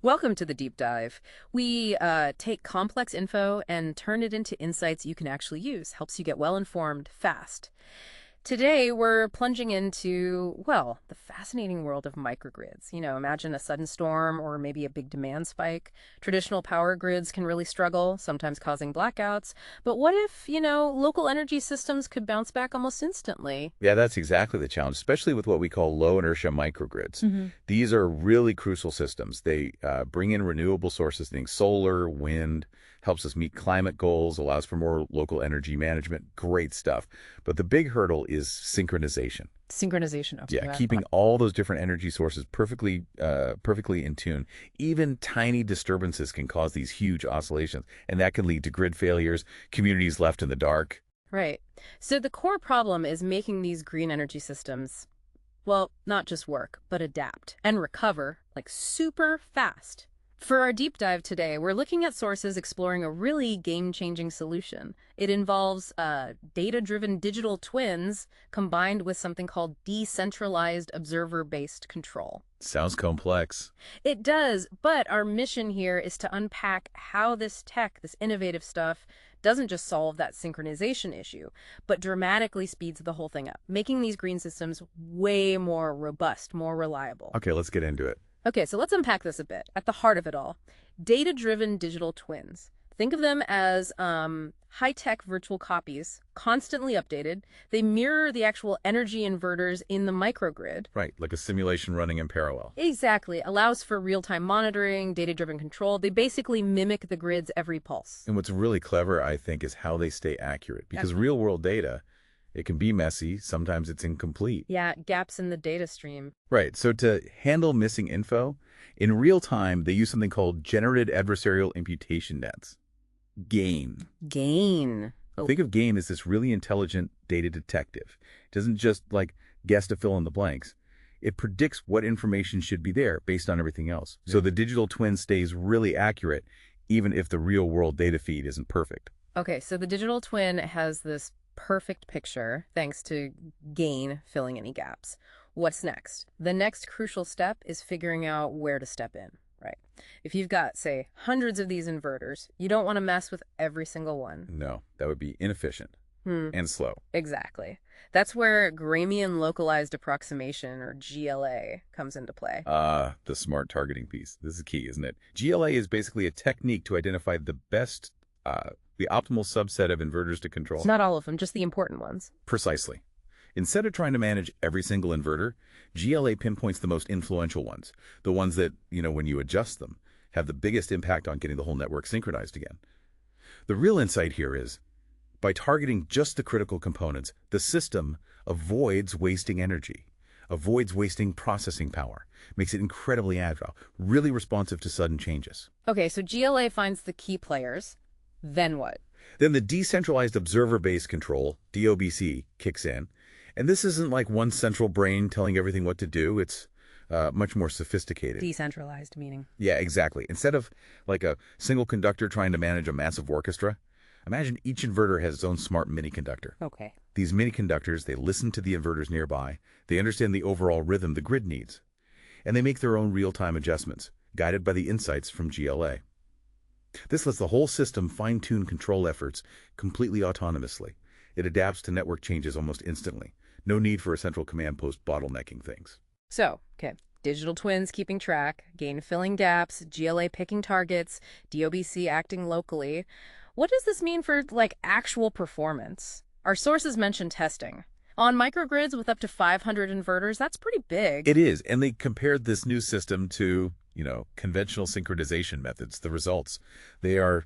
Welcome to the deep dive. We take complex info and turn it into insights you can actually use. Helps you get well informed fast. Today, we're plunging into, well, the fascinating world of microgrids. Imagine a sudden storm or maybe a big demand spike. Traditional power grids can really struggle, sometimes causing blackouts. But what if, local energy systems could bounce back almost instantly? Yeah, that's exactly the challenge, especially with what we call low-inertia microgrids. These are really crucial systems. They bring in renewable sources, think solar, wind, helps us meet climate goals, allows for more local energy management. Great stuff. But the big hurdle is synchronization. Synchronization. Okay, Yeah, keeping all those different energy sources perfectly in tune. Even tiny disturbances can cause these huge oscillations, and that can lead to grid failures, communities left in the dark. Right. So the core problem is making these green energy systems, well, not just work, but adapt and recover like super fast. For our deep dive today, we're looking at sources exploring a really game-changing solution. It involves data-driven digital twins combined with something called decentralized observer-based control. Sounds complex. It does, but our mission here is to unpack how this tech, this innovative stuff, doesn't just solve that synchronization issue, but dramatically speeds the whole thing up, making these green systems way more robust, more reliable. Okay, let's get into it. Okay, so let's unpack this a bit. At the heart of it all, data-driven digital twins. Think of them as high-tech virtual copies, constantly updated. They mirror the actual energy inverters in the microgrid. Right, like a simulation running in parallel. Exactly. Allows for real-time monitoring, data-driven control. They basically mimic the grid's every pulse. And what's really clever, I think, is how they stay accurate. Because real-world data, it can be messy. Sometimes it's incomplete. Yeah, gaps in the data stream. Right. So to handle missing info, in real time, they use something called generated adversarial imputation nets. GAIN. GAIN. Think of GAIN as this really intelligent data detective. It doesn't just guess to fill in the blanks. It predicts what information should be there based on everything else. Yeah. So the digital twin stays really accurate, even if the real world data feed isn't perfect. Okay, so the digital twin has this perfect picture thanks to GAIN filling any gaps. What's next? The next crucial step is figuring out where to step in, right? If you've got, say, hundreds of these inverters, you don't want to mess with every single one. No, that would be inefficient and slow. Exactly. That's where Gramian Localized Approximation, or GLA, comes into play. The smart targeting piece. This is key, isn't it? GLA is basically a technique to identify the optimal subset of inverters to control. Not all of them, just the important ones. Precisely. Instead of trying to manage every single inverter, GLA pinpoints the most influential ones, the ones that, when you adjust them, have the biggest impact on getting the whole network synchronized again. The real insight here is, by targeting just the critical components, the system avoids wasting energy, avoids wasting processing power, makes it incredibly agile, really responsive to sudden changes. Okay, so GLA finds the key players. Then what? Then the decentralized observer-based control, DOBC, kicks in. And this isn't like one central brain telling everything what to do. It's much more sophisticated. Decentralized meaning? Yeah, exactly. Instead of like a single conductor trying to manage a massive orchestra, imagine each inverter has its own smart mini-conductor. Okay. These mini-conductors, they listen to the inverters nearby. They understand the overall rhythm the grid needs. And they make their own real-time adjustments, guided by the insights from GLA. This lets the whole system fine-tune control efforts completely autonomously. It adapts to network changes almost instantly. No need for a central command post bottlenecking things. So, okay, digital twins keeping track, GAIN filling gaps, GLA picking targets, DOBC acting locally. What does this mean for, actual performance? Our sources mention testing. On microgrids with up to 500 inverters, that's pretty big. It is, and they compared this new system to conventional synchronization methods. The results, they are,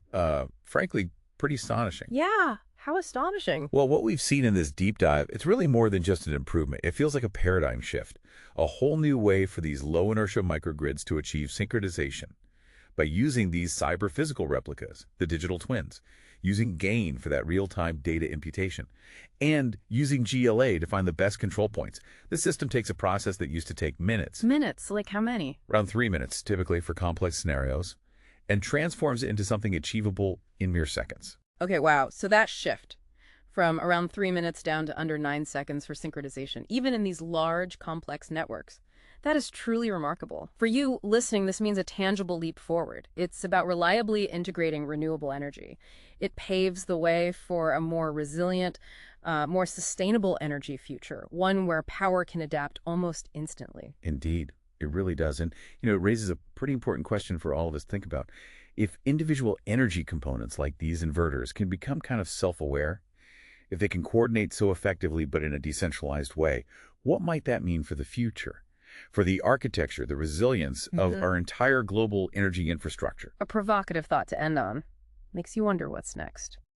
frankly, pretty astonishing. Yeah, how astonishing. Well, what we've seen in this deep dive, it's really more than just an improvement. It feels like a paradigm shift, a whole new way for these low-inertia microgrids to achieve synchronization by using these cyber-physical replicas, the digital twins, using GAIN for that real-time data imputation, and using GLA to find the best control points. This system takes a process that used to take minutes. Minutes? Like how many? Around 3 minutes, typically for complex scenarios, and transforms it into something achievable in mere seconds. Okay, wow. So that shift from around 3 minutes down to under 9 seconds for synchronization, even in these large, complex networks. That is truly remarkable. For you listening, this means a tangible leap forward. It's about reliably integrating renewable energy. It paves the way for a more resilient, more sustainable energy future, one where power can adapt almost instantly. Indeed, it really does. And, it raises a pretty important question for all of us to think about. If individual energy components like these inverters can become kind of self-aware, if they can coordinate so effectively but in a decentralized way, what might that mean for the future? For the architecture, the resilience of our entire global energy infrastructure? A provocative thought to end on. Makes you wonder what's next.